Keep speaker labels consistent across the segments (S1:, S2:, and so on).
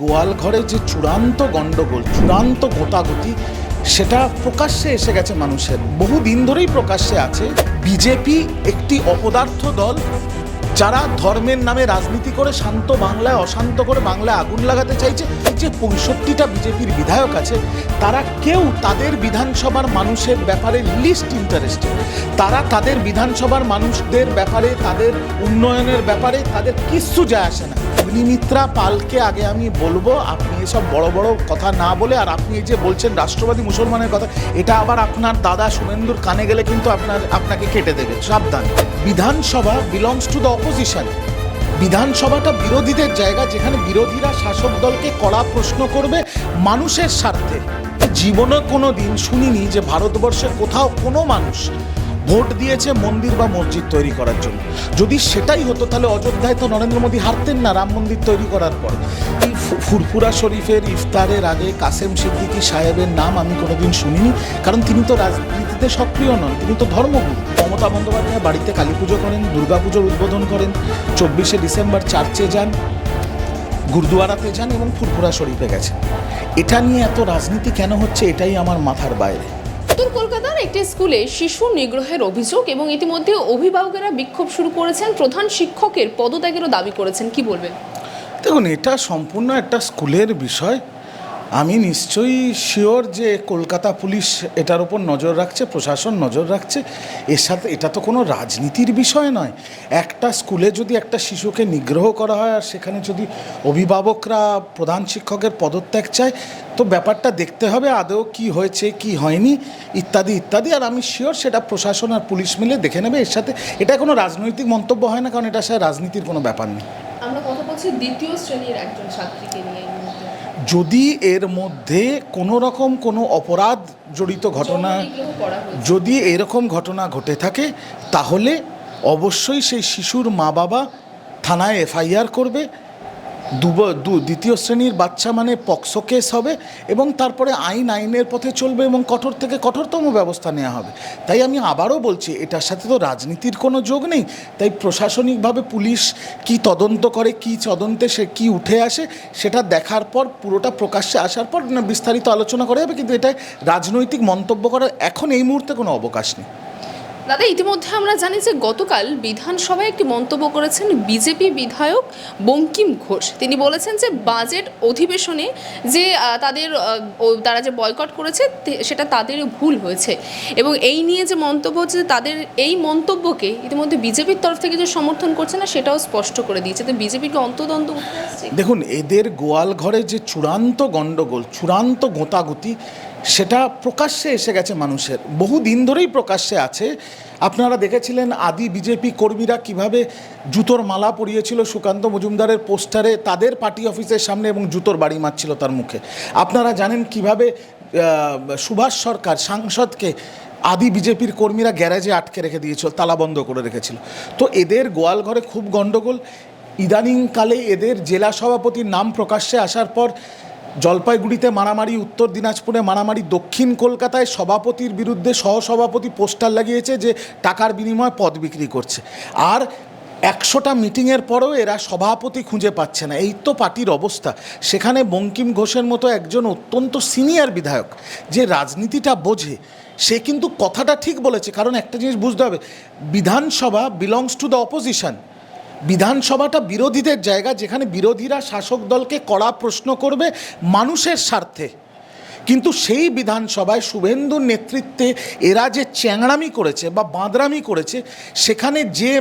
S1: গোয়ালঘরে যে চূড়ান্ত গণ্ডগোল, চূড়ান্ত গোতাগুতি, সেটা প্রকাশ্যে এসে গেছে মানুষের, বহুদিন ধরেই প্রকাশ্যে আছে। বিজেপি একটি অপদার্থ দল, যারা ধর্মের নামে রাজনীতি করে শান্ত বাংলায় অশান্ত করে বাংলায় আগুন লাগাতে চাইছে। এই যে 65টা বিজেপির বিধায়ক আছে, তারা কেউ তাদের বিধানসভার মানুষের ব্যাপারে লিস্ট ইন্টারেস্টেড। তারা তাদের বিধানসভার মানুষদের ব্যাপারে, তাদের উন্নয়নের ব্যাপারে তাদের কিচ্ছু যায় আসে না। অগ্নিমিত্রা পালকে আগে আমি বলবো, আপনি এসব বড় বড় কথা না বলে, আর আপনি এই যে বলছেন রাষ্ট্রবাদী মুসলমানের কথা, এটা আবার আপনার দাদা শুভেন্দুর কানে গেলে কিন্তু আপনাকে কেটে দেবে, সাবধান। বিধানসভা বিলংস টু দ্য অপোজিশন। বিধানসভাটা বিরোধীদের জায়গা, যেখানে বিরোধীরা শাসক দলকে কড়া প্রশ্ন করবে মানুষের স্বার্থে। জীবনে কোনো দিন শুনিনি যে ভারতবর্ষে কোথাও কোনো মানুষ ভোট দিয়েছে মন্দির বা মসজিদ তৈরি করার জন্য। যদি সেটাই হতো তাহলে অযোধ্যায় তো নরেন্দ্র মোদী হারতেন না রাম মন্দির তৈরি করার পর। এই ফুরফুরা শরীফের ইফতারের আগে কাসেম সিদ্দিকী সাহেবের নাম আমি কোনোদিন শুনিনি, কারণ তিনি তো রাজনীতিতে সক্রিয় নন, তিনি তো ধর্মগুরু। মমতা বন্দ্যোপাধ্যায় বাড়িতে কালী পুজো করেন, দুর্গাপুজোর উদ্বোধন করেন, 24শে ডিসেম্বর চার্চে যান, গুরুদুয়ারাতে যান এবং ফুরফুরা শরীফে গেছেন। এটা নিয়ে এত রাজনীতি কেন হচ্ছে, এটাই আমার মাথার বাইরে।
S2: উত্তর কলকাতার একটি স্কুলে শিশু নিগ্রহের অভিযোগ এবং ইতিমধ্যে অভিভাবকেরা বিক্ষোভ শুরু করেছেন, প্রধান শিক্ষকের পদত্যাগেরও দাবি করেছেন। কি বলবেন?
S1: দেখুন, এটা সম্পূর্ণ একটা স্কুলের বিষয়। আমি নিশ্চয়ই শিওর যে কলকাতা পুলিশ এটার উপর নজর রাখছে, প্রশাসন নজর রাখছে। এর সাথে এটা তো কোনো রাজনীতির বিষয় নয়। একটা স্কুলে যদি একটা শিশুকে নিগ্রহ করা হয় আর সেখানে যদি অভিভাবকরা প্রধান শিক্ষকের পদত্যাগ চায়, তো ব্যাপারটা দেখতে হবে আদৌ কি হয়েছে কি হয়নি ইত্যাদি ইত্যাদি। আর আমি শিওর সেটা প্রশাসন আর পুলিশ মিলে দেখে নেবে। এর সাথে এটা কোনো রাজনৈতিক মন্তব্য হয় না, কারণ এটা সাথে রাজনীতির কোনো ব্যাপার নেই।
S2: আমরা কথা বলছি দ্বিতীয় শ্রেণীর একজন ছাত্রীকে নিয়ে।
S1: যদি এর মধ্যে কোনো রকম কোনো অপরাধ জড়িত ঘটনা, যদি এরকম ঘটনা ঘটে থাকে, তাহলে অবশ্যই সেই শিশুর মা বাবা থানায় এফআইআর করবে। দ্বিতীয় শ্রেণীর বাচ্চা মানে পক্সো কেস হবে এবং তারপরে আইনের পথে চলবে এবং কঠোর থেকে কঠোরতম ব্যবস্থা নেওয়া হবে। তাই আমি আবারও বলছি, এটার সাথে তো রাজনীতির কোনো যোগ নেই। তাই প্রশাসনিকভাবে পুলিশ কি তদন্ত করে, কি তদন্তে সে কি উঠে আসে, সেটা দেখার পর, পুরোটা প্রকাশ্যে আসার পর বিস্তারিত আলোচনা করা যাবে। কিন্তু এটাই রাজনৈতিক মন্তব্য করার এখন এই মুহূর্তে কোনো অবকাশ নেই।
S2: দাদা, ইতিমধ্যে আমরা জানি যে গতকাল বিধানসভায় একটি মন্তব্য করেছেন বিজেপি বিধায়ক বঙ্কিম ঘোষ। তিনি বলেছেন যে বাজেট অধিবেশনে যে তারা যে বয়কট করেছে সেটা তাদের ভুল হয়েছে, এবং এই নিয়ে যে মন্তব্য হচ্ছে, তাদের এই মন্তব্যকে ইতিমধ্যে বিজেপির তরফ থেকে যে সমর্থন করছে না সেটাও স্পষ্ট করে দিয়েছে। তো বিজেপিকে অন্তদন্ত উঠে আসছে।
S1: দেখুন, এদের গোয়ালঘরে যে চূড়ান্ত গণ্ডগোল, চূড়ান্ত গোতাগুতি, সেটা প্রকাশ্যে এসে গেছে মানুষের, বহুদিন ধরেই প্রকাশ্যে আছে। আপনারা দেখেছিলেন আদি বিজেপি কর্মীরা কিভাবে জুতোর মালা পরিয়েছিল সুকান্ত মজুমদারের পোস্টারে তাদের পার্টি অফিসের সামনে এবং জুতোর বাড়ি মারছিল তার মুখে। আপনারা জানেন কিভাবে সুভাষ সরকার সাংসদকে আদি বিজেপির কর্মীরা গ্যারেজে আটকে রেখে দিয়েছিল, তালা বন্ধ করে রেখেছিল। তো এদের গোয়ালঘরে খুব গণ্ডগোল। ইদানিংকালে এদের জেলা সভাপতির নাম প্রকাশ্যে আসার পর জলপাইগুড়িতে মারামারি, উত্তর দিনাজপুরে মারামারি, দক্ষিণ কলকাতায় সভাপতির বিরুদ্ধে সহসভাপতি পোস্টার লাগিয়েছে যে টাকার বিনিময়ে পদ বিক্রি করছে। আর 100টা মিটিংয়ের পরেও এরা সভাপতি খুঁজে পাচ্ছে না। এই তো পার্টির অবস্থা। সেখানে বঙ্কিম ঘোষের মতো একজন অত্যন্ত সিনিয়র বিধায়ক, যে রাজনীতিটা বোঝে, সে কিন্তু কথাটা ঠিক বলেছে। কারণ একটা জিনিস বুঝতে হবে, বিধানসভা বিলংস টু দ্য অপোজিশন। বিধানসভাটা বিরোধীদের জায়গা, যেখানে বিরোধীরা শাসক দলকে কড়া প্রশ্ন করবে মানুষের স্বার্থে। কিন্তু সেই বিধানসভায় শুভেন্দুর নেতৃত্বে এরা যে চ্যাংড়ামি করেছে বা বাঁদরামি করেছে, সেখানে যে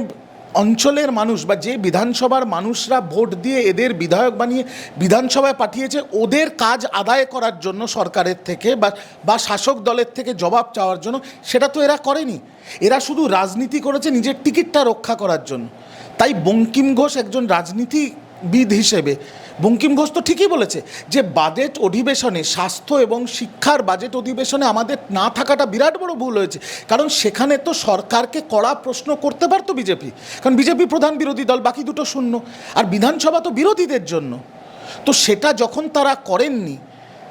S1: অঞ্চলের মানুষ বা যে বিধানসভার মানুষরা ভোট দিয়ে এদের বিধায়ক বানিয়ে বিধানসভায় পাঠিয়েছে, ওদের কাজ আদায় করার জন্য সরকারের থেকে বা শাসক দলের থেকে জবাব চাওয়ার জন্য, সেটা তো এরা করেনি। এরা শুধু রাজনীতি করেছে নিজের টিকিটটা রক্ষা করার জন্য। তাই বঙ্কিম ঘোষ একজন রাজনীতিবিদ হিসেবে, বঙ্কিম ঘোষ তো ঠিকই বলেছে যে বাজেট অধিবেশনে, স্বাস্থ্য এবং শিক্ষার বাজেট অধিবেশনে আমাদের না থাকাটা বিরাট বড় ভুল হয়েছে। কারণ সেখানে তো সরকারকে কড়া প্রশ্ন করতে পারতো বিজেপি, কারণ বিজেপি প্রধান বিরোধী দল, বাকি দুটো শূন্য। আর বিধানসভা তো বিরোধীদের জন্য। তো সেটা যখন তারা করেননি,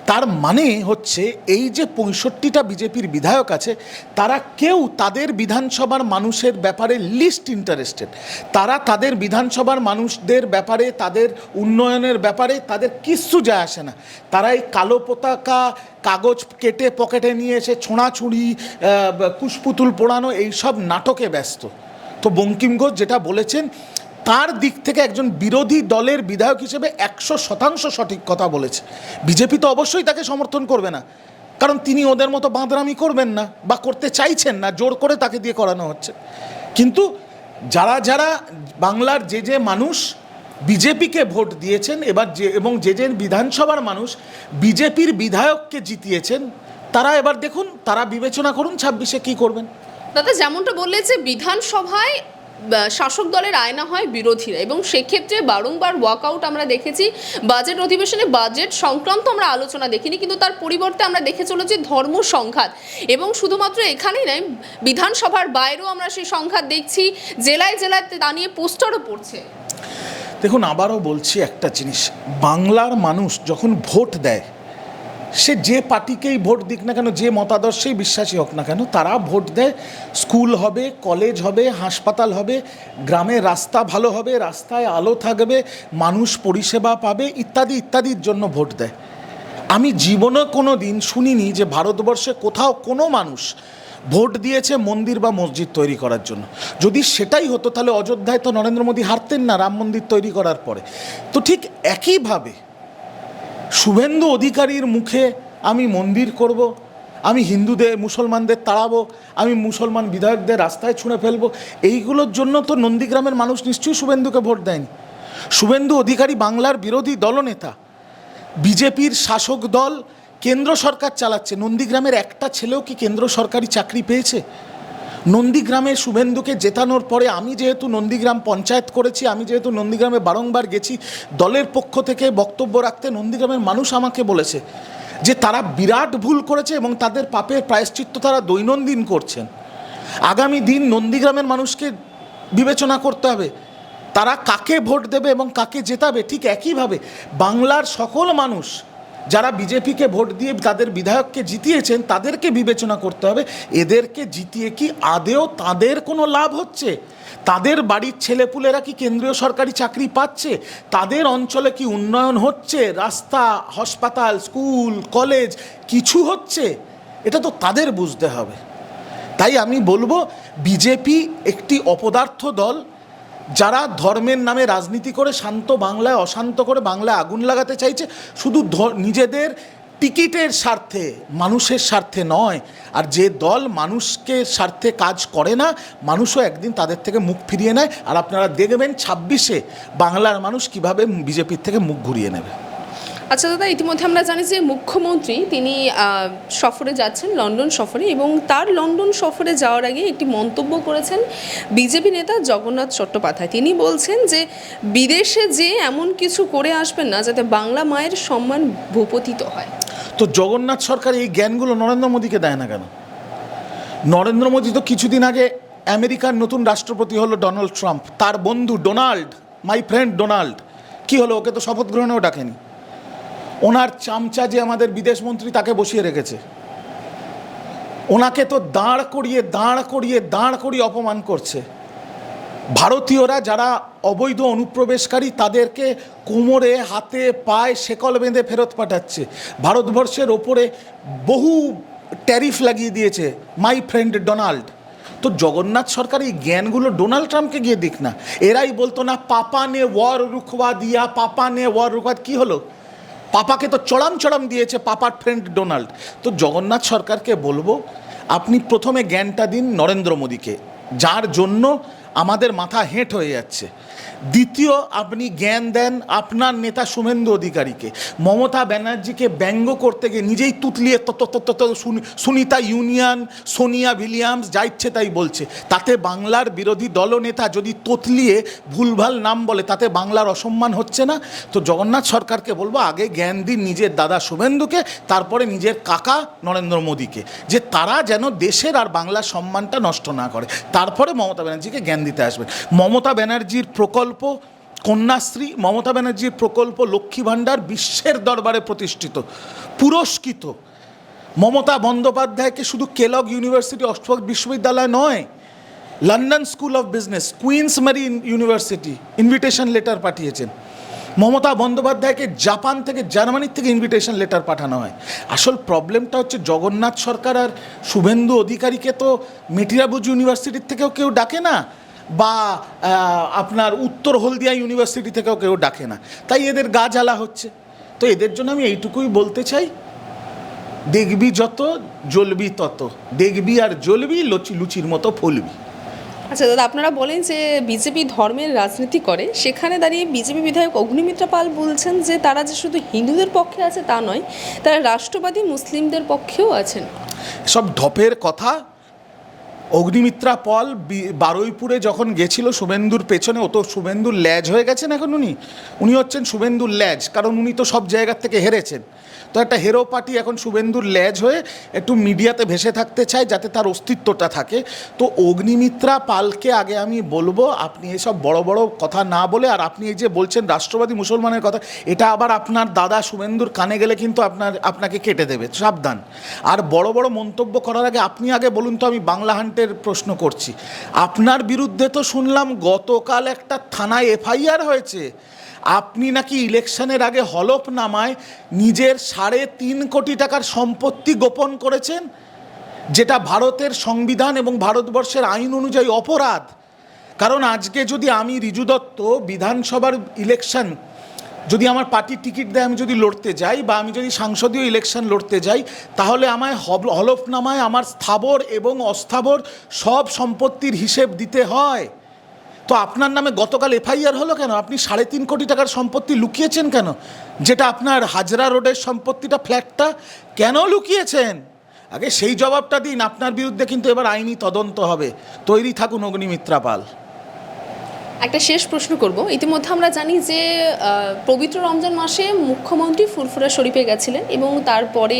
S1: তার মানে হচ্ছে এই যে 65টা বিজেপির বিধায়ক আছে, তারা কেউ তাদের বিধানসভার মানুষের ব্যাপারে লিস্ট ইন্টারেস্টেড। তারা তাদের বিধানসভার মানুষদের ব্যাপারে, তাদের উন্নয়নের ব্যাপারে তাদের কিচ্ছু যায় আসে না। তারা এই কালো পতাকা, কাগজ কেটে পকেটে নিয়ে এসে ছোঁড়াছুড়ি, কুশপুতুল পোড়ানো এইসব নাটকে ব্যস্ত। তো বঙ্কিম ঘোষ যেটা বলেছেন, তার দিক থেকে একজন বিরোধী দলের বিধায়ক হিসেবে 100% সঠিক কথা বলেছে। বিজেপি তো অবশ্যই তাকে সমর্থন করবে না, কারণ তিনি ওদের মতো বাঁদরামি করবেন না বা করতে চাইছেন না, জোর করে তাকে দিয়ে করানো হচ্ছে। কিন্তু যারা যারা বাংলার যে যে মানুষ বিজেপিকে ভোট দিয়েছেন এবার এবং যে যে বিধানসভার মানুষ বিজেপির বিধায়ককে জিতিয়েছেন, তারা এবার দেখুন, তারা বিবেচনা করুন 26-এ কী করবেন।
S2: দাদা যেমনটা বললে যে বিধানসভায় শাসক দলের আয়না হয় বিরোধীরা, এবং সেক্ষেত্রে বারংবার ওয়াকআউট আমরা দেখেছি। বাজেট অধিবেশনে বাজেট সংক্রান্ত আমরা আলোচনা দেখিনি, কিন্তু তার পরিবর্তে আমরা দেখে চলেছি ধর্ম সংঘাত। এবং শুধুমাত্র এখানেই নয়, বিধানসভার বাইরেও আমরা সেই সংঘাত দেখছি, জেলায় জেলায় তা নিয়ে পোস্টারও পড়ছে।
S1: দেখুন, আবারও বলছি একটা জিনিস, বাংলার মানুষ যখন ভোট দেয়, সে যে পার্টিকেই ভোট দিক না কেন, যে মতাদর্শেই বিশ্বাসী হোক না কেন, তারা ভোট দেয় স্কুল হবে, কলেজ হবে, হাসপাতাল হবে, গ্রামের রাস্তা ভালো হবে, রাস্তায় আলো থাকবে, মানুষ পরিষেবা পাবে, ইত্যাদি ইত্যাদির জন্য ভোট দেয়। আমি জীবনে কোনো দিন শুনিনি যে ভারতবর্ষে কোথাও কোনো মানুষ ভোট দিয়েছে মন্দির বা মসজিদ তৈরি করার জন্য। যদি সেটাই হতো তাহলে অযোধ্যায় তো নরেন্দ্র মোদী হারতেন না রাম মন্দির তৈরি করার পরে। তো ঠিক একইভাবে শুভেন্দু অধিকারীর মুখে আমি মন্দির করব, আমি হিন্দুদের মুসলমানদের তাড়াবো, আমি মুসলমান বিধায়কদের রাস্তায় ছুঁড়ে ফেলবো, এইগুলোর জন্য তো নন্দীগ্রামের মানুষ নিশ্চয়ই শুভেন্দুকে ভোট দেয়নি। শুভেন্দু অধিকারী বাংলার বিরোধী দলনেতা, বিজেপির শাসক দল, কেন্দ্র সরকার চালাচ্ছে। নন্দীগ্রামের একটা ছেলেও কি কেন্দ্র সরকারি চাকরি পেয়েছে? নন্দীগ্রামে শুভেন্দুকে জেতানোর পরে আমি যেহেতু নন্দীগ্রাম পঞ্চায়েত করেছি, আমি যেহেতু নন্দীগ্রামে বারংবার গেছি দলের পক্ষ থেকে বক্তব্য রাখতে, নন্দীগ্রামের মানুষ আমাকে বলেছে যে তারা বিরাট ভুল করেছে এবং তাদের পাপের প্রায়শ্চিত্ত তারা দৈনন্দিন করছেন। আগামী দিন নন্দীগ্রামের মানুষকে বিবেচনা করতে হবে তারা কাকে ভোট দেবে এবং কাকে জেতাবে। ঠিক একইভাবে বাংলার সকল মানুষ যারা বিজেপিকে ভোট দিয়ে তাদের বিধায়ককে জিতিয়েছেন, তাদেরকে বিবেচনা করতে হবে এদেরকে জিতিয়ে কি আদেও তাদের কোনো লাভ হচ্ছে? তাদের বাড়ির ছেলেপুলেরা কি কেন্দ্রীয় সরকারি চাকরি পাচ্ছে? তাদের অঞ্চলে কি উন্নয়ন হচ্ছে? রাস্তা, হাসপাতাল, স্কুল, কলেজ কিছু হচ্ছে? এটা তো তাদের বুঝতে হবে। তাই আমি বলবো, বিজেপি একটি অপদার্থ দল, যারা ধর্মের নামে রাজনীতি করে শান্ত বাংলায় অশান্ত করে বাংলায় আগুন লাগাতে চাইছে, শুধু নিজেদের টিকিটের স্বার্থে, মানুষের স্বার্থে নয়। আর যে দল মানুষকে স্বার্থে কাজ করে না, মানুষও একদিন তাদের থেকে মুখ ফিরিয়ে নেয়। আর আপনারা দেখবেন 26-এ বাংলার মানুষ কিভাবে বিজেপির থেকে মুখ ঘুরিয়ে নেবে।
S2: আচ্ছা দাদা, ইতিমধ্যে আমরা জানি যে মুখ্যমন্ত্রী তিনি সফরে যাচ্ছেন, লন্ডন সফরে, এবং তার লন্ডন সফরে যাওয়ার আগে একটি মন্তব্য করেছেন বিজেপি নেতা জগন্নাথ চট্টোপাধ্যায়। তিনি বলছেন যে বিদেশে যে এমন কিছু করে আসবেন না যাতে বাংলা মায়ের সম্মান ভূপতিত হয়।
S1: তো জগন্নাথ সরকার এই জ্ঞানগুলো নরেন্দ্র মোদীকে দেয় না কেন? নরেন্দ্র মোদী তো কিছুদিন আগে আমেরিকার নতুন রাষ্ট্রপতি হলো ডোনাল্ড ট্রাম্প, তার বন্ধু ডোনাল্ড, মাই ফ্রেন্ড ডোনাল্ড, কি হলো? ওকে তো শপথ গ্রহণেও ডাকেনি। ওনার চামচা যে আমাদের বিদেশমন্ত্রী, তাকে বসিয়ে রেখেছে। ওনাকে তো দাঁড় করিয়ে অপমান করছে। ভারতীয়রা যারা অবৈধ অনুপ্রবেশকারী, তাদেরকে কোমরে, হাতে, পায়ে শেকল বেঁধে ফেরত পাঠাচ্ছে। ভারতবর্ষের ওপরে বহু ট্যারিফ লাগিয়ে দিয়েছে মাই ফ্রেন্ড ডোনাল্ড। তো জগন্নাথ সরকার এই জ্ঞানগুলো ডোনাল্ড ট্রাম্পকে গিয়ে দিক না। এরাই বলতো না পাপা নে ওয়ার রুখবা দিয়া, পাপা নে ওয়ার রুখবা। কী হলো? পাপাকে তো চড়াম দিয়েছে পাপার ফ্রেন্ড ডোনাল্ড। তো জগন্নাথ সরকারকে বলবো, আপনি প্রথমে জ্ঞানটা দিন নরেন্দ্র মোদীকে, যার জন্য আমাদের মাথা হেঁট হয়ে যাচ্ছে। দ্বিতীয়, আপনি জ্ঞান দেন আপনার নেতা শুভেন্দু অধিকারীকে। মমতা ব্যানার্জিকে ব্যঙ্গ করতে গিয়ে নিজেই তুতলিয়ে সুনিতা ইউনিয়ন, সোনিয়া উইলিয়ামস যা ইচ্ছে তাই বলছে। তাতে বাংলার বিরোধী দলনেতা যদি তোতলিয়ে ভুলভাল নাম বলে, তাতে বাংলার অসম্মান হচ্ছে না? তো জগন্নাথ সরকারকে বলবো, আগে জ্ঞান দিন নিজের দাদা শুভেন্দুকে, তারপরে নিজের কাকা নরেন্দ্র মোদীকে, যে তারা যেন দেশের আর বাংলার সম্মানটা নষ্ট না করে। তারপরে মমতা ব্যানার্জিকে জ্ঞান দিতে আসবেন। মমতা ব্যানার্জির প্রকল্প কন্যাশ্রী, মমতা ব্যানার্জির প্রকল্প লক্ষ্মী ভাণ্ডার বিশ্বের দরবারে প্রতিষ্ঠিত, পুরস্কৃত। মমতা বন্দ্যোপাধ্যায়কে শুধু কেলগ ইউনিভার্সিটি, অক্সফোর্ড বিশ্ববিদ্যালয় নয়, London school of business, Queens Mary university invitation letter পাঠিয়েছেন। মমতা বন্দ্যোপাধ্যায়কে জাপান থেকে, জার্মানির থেকে ইনভিটেশন লেটার পাঠানো হয়। আসল প্রবলেমটা হচ্ছে জগন্নাথ সরকার আর শুভেন্দু অধিকারীকে তো মেটিরাবুজ ইউনিভার্সিটির থেকেও কেউ ডাকে না, বা আপনার উত্তর হলদিয়া ইউনিভার্সিটি থেকেও কেউ ডাকে না, তাই এদের গা জ্বালা হচ্ছে। তো এদের জন্য আমি এইটুকুই বলতে চাই, দেখবি যত জ্বলবি তত, দেখবি আর জ্বলবি, লুচির মতো ফলবি।
S2: আচ্ছা দাদা, আপনারা বলেন যে বিজেপি ধর্মের রাজনীতি করে, সেখানে দাঁড়িয়ে বিজেপি বিধায়ক অগ্নিমিত্রা পাল বলছেন যে তারা যে শুধু হিন্দুদের পক্ষে আছে তা নয়, তারা রাষ্ট্রবাদী মুসলিমদের পক্ষেও আছেন।
S1: সব ঢপের কথা। অগ্নিমিত্রা পাল বারুইপুরে যখন গেছিল শুভেন্দুর পেছনে, ও তো শুভেন্দুর ল্যাজ হয়ে গেছেন এখন। উনি হচ্ছেন শুভেন্দুর ল্যাজ, কারণ উনি তো সব জায়গার থেকে হেরেছেন। তো একটা হেরো পার্টি এখন শুভেন্দুর ল্যাজ হয়ে একটু মিডিয়াতে ভেসে থাকতে চায়, যাতে তার অস্তিত্বটা থাকে। তো অগ্নিমিত্রা পালকে আগে আমি বলবো, আপনি এসব বড় বড় কথা না বলে, আর আপনি এই যে বলছেন রাষ্ট্রবাদী মুসলমানের কথা, এটা আবার আপনার দাদা শুভেন্দুর কানে গেলে কিন্তু আপনাকে কেটে দেবে, সাবধান। আর বড় বড় মন্তব্য করার আগে আপনি আগে বলুন তো, আমি বাংলা হান্টের প্রশ্ন করছি, আপনার বিরুদ্ধে তো শুনলাম গতকাল একটা থানায় এফআইআর হয়েছে। আপনি নাকি ইলেকশনের আগে হলফনামায় নিজের 3.5 কোটি টাকার সম্পত্তি গোপন করেছেন, যেটা ভারতের সংবিধান এবং ভারতবর্ষের আইন অনুযায়ী অপরাধ। কারণ আজকে যদি আমি রিজু দত্ত বিধানসভার ইলেকশন, যদি আমার পার্টির টিকিট দেয়, আমি যদি লড়তে যাই, বা আমি যদি সংসদীয় ইলেকশন লড়তে যাই, তাহলে আমায় হলফনামায় আমার স্থাবর এবং অস্থাবর সব সম্পত্তির হিসেব দিতে হয়। তো আপনার নামে গতকাল এফআইআর হলো কেন? আপনি 3.5 কোটি টাকার সম্পত্তি লুকিয়েছেন কেন? যেটা আপনার হাজরা রোডের সম্পত্তিটা, ফ্ল্যাটটা কেন লুকিয়েছেন? আগে সেই জবাবটা দিন। আপনার বিরুদ্ধে কিন্তু এবার আইনি তদন্ত হবে, তৈরি থাকুন অগ্নিমিত্রা পাল।
S2: একটা শেষ প্রশ্ন করব। ইতিমধ্যে আমরা জানি যে পবিত্র রমজান মাসে মুখ্যমন্ত্রী ফুরফুরা শরীফে গেছিলেন, এবং তারপরে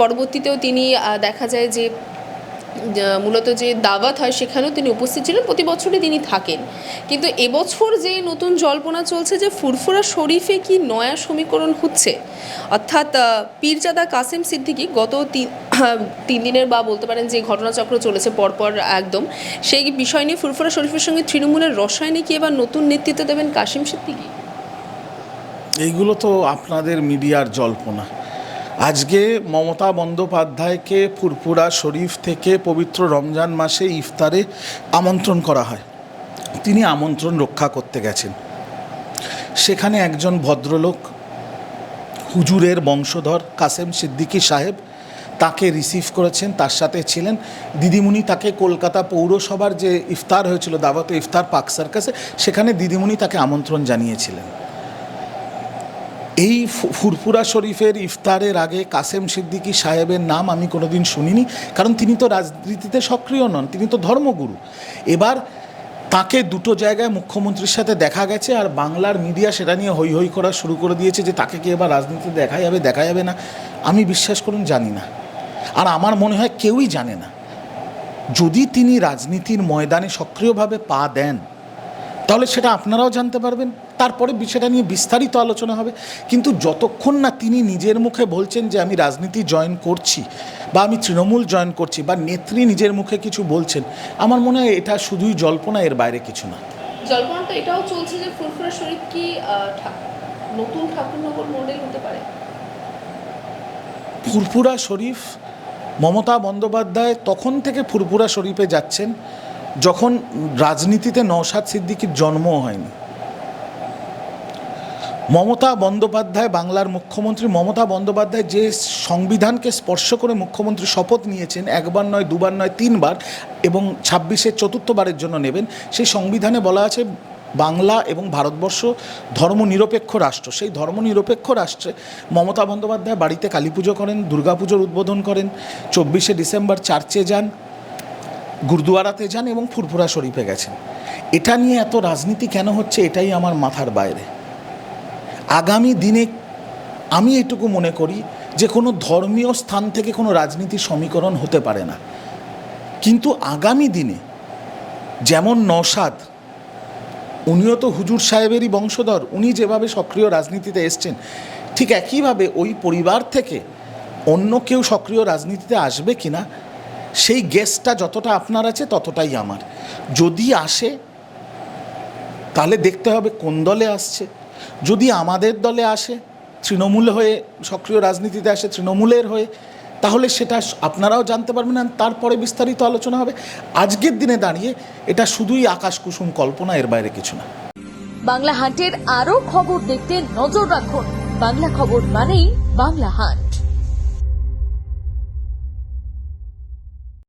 S2: পরবর্তীতেও তিনি দেখা যায় যে মূলত যে দাওয়াত হয় সেখানেও তিনি উপস্থিত ছিলেন, প্রতি বছরই তিনি থাকেন। কিন্তু এবছর যে নতুন জল্পনা চলছে যে ফুরফুরা শরীফে কি নয়া সমীকরণ হচ্ছে, অর্থাৎ পীরজাদা কাসেম সিদ্দিকী গত 3 দিনের বা বলতে পারেন যে ঘটনাচক্র চলেছে পরপর একদম, সেই বিষয় নিয়ে ফুরফুরা শরীফের সঙ্গে তৃণমূলের রসায়নে কি এবার নতুন নেতৃত্ব দেবেন কাসেম সিদ্দিকী?
S1: এইগুলো তো আপনাদের মিডিয়ার জল্পনা। আজকে মমতা বন্দ্যোপাধ্যায়কে ফুরফুরা শরীফ থেকে পবিত্র রমজান মাসে ইফতারে আমন্ত্রণ করা হয়। তিনি আমন্ত্রণ রক্ষা করতে গেছেন। সেখানে একজন ভদ্রলোক, হুজুরের বংশধর কাসেম সিদ্দিকী সাহেব, তাকে রিসিভ করেছেন, তার সাথে ছিলেন দিদিমণি। তাকে কলকাতা পৌরসভার যে ইফতার হয়েছিল, দাওয়াতে ইফতার পার্ক সার্কাসে, সেখানে দিদিমণি তাকে আমন্ত্রণ জানিয়েছিলেন। এই ফুরফুরা শরীফের ইফতারের আগে কাসেম সিদ্দিকী সাহেবের নাম আমি কোনোদিন শুনিনি, কারণ তিনি তো রাজনীতিতে সক্রিয় নন, তিনি তো ধর্মগুরু। এবার তাকে দুটো জায়গায় মুখ্যমন্ত্রীর সাথে দেখা গেছে, আর বাংলার মিডিয়া সেটা নিয়ে হৈ হৈ করা শুরু করে দিয়েছে যে তাকে কি এবার রাজনীতিতে দেখা যাবে না। আমি বিশ্বাস করুন জানি না, আর আমার মনে হয় কেউই জানে না। যদি তিনি রাজনীতির ময়দানে সক্রিয়ভাবে পা দেন, তাহলে সেটা আপনারাও জানতে পারবেন, তারপরে বিষয়টা নিয়ে বিস্তারিত আলোচনা হবে। কিন্তু যতক্ষণ না তিনি নিজের মুখে বলছেন যে আমি রাজনীতি জয়েন করছি, বা আমি তৃণমূল জয়েন করছি, বা নেত্রী নিজের মুখে কিছু বলছেন, আমার মনে হয় এটা শুধুই জল্পনা, এর বাইরে কিছু না।
S2: জল্পনাটা এটাও চলছে যে ফুরফুরা শরীফ কি নতুন ঠাকুরনগর মডেল হতে পারে?
S1: ফুরফুরা শরীফ, মমতা বন্দ্যোপাধ্যায় তখন থেকে ফুরফুরা শরীফে যাচ্ছেন যখন রাজনীতিতে নওশাদ সিদ্দিকীর জন্মও হয়নি। মমতা বন্দ্যোপাধ্যায় বাংলার মুখ্যমন্ত্রী, মমতা বন্দ্যোপাধ্যায় যে সংবিধানকে স্পর্শ করে মুখ্যমন্ত্রী শপথ নিয়েছেন, একবার নয়, দুবার নয়, 3বার, এবং 26-এর 4র্থবারের জন্য নেবেন, সেই সংবিধানে বলা আছে বাংলা এবং ভারতবর্ষ ধর্মনিরপেক্ষ রাষ্ট্র। সেই ধর্মনিরপেক্ষ রাষ্ট্রে মমতা বন্দ্যোপাধ্যায় বাড়িতে কালী পুজো করেন, দুর্গাপুজোর উদ্বোধন করেন, 24শে ডিসেম্বর চার্চে যান, গুরুদুয়ারাতে যান, এবং ফুরফুরা শরীফে গেছেন। এটা নিয়ে এত রাজনীতি কেন হচ্ছে, এটাই আমার মাথার বাইরে। আগামী দিনে আমি এটুকু মনে করি যে কোনো ধর্মীয় স্থান থেকে কোনো রাজনীতির সমীকরণ হতে পারে না, কিন্তু আগামী দিনে যেমন নওশাদ উনিও তো হুজুর সাহেবেরই বংশধর, উনি যেভাবে সক্রিয় রাজনীতিতে এসছেন ঠিক একইভাবে ওই পরিবার থেকে অন্য কেউ সক্রিয় রাজনীতিতে আসবে কিনা সেই গেসটা যতটা আপনার আছে ততটাই আমার। যদি আসে তাহলে দেখতে হবে কোন দলে আসছে। যদি আমাদের দলে আসে, তৃণমূল হয়ে সক্রিয় রাজনীতিতে আসে তৃণমূলের হয়ে, তাহলে সেটা আপনারাও জানতে পারবেন না, তারপরে বিস্তারিত আলোচনা হবে। আজকের দিনে দাঁড়িয়ে এটা শুধুই আকাশ কুসুম কল্পনা, এর বাইরে কিছু না।
S3: বাংলা হান্টের আরও খবর দেখতে নজর রাখুন। বাংলা খবর মানেই বাংলা হান্ট।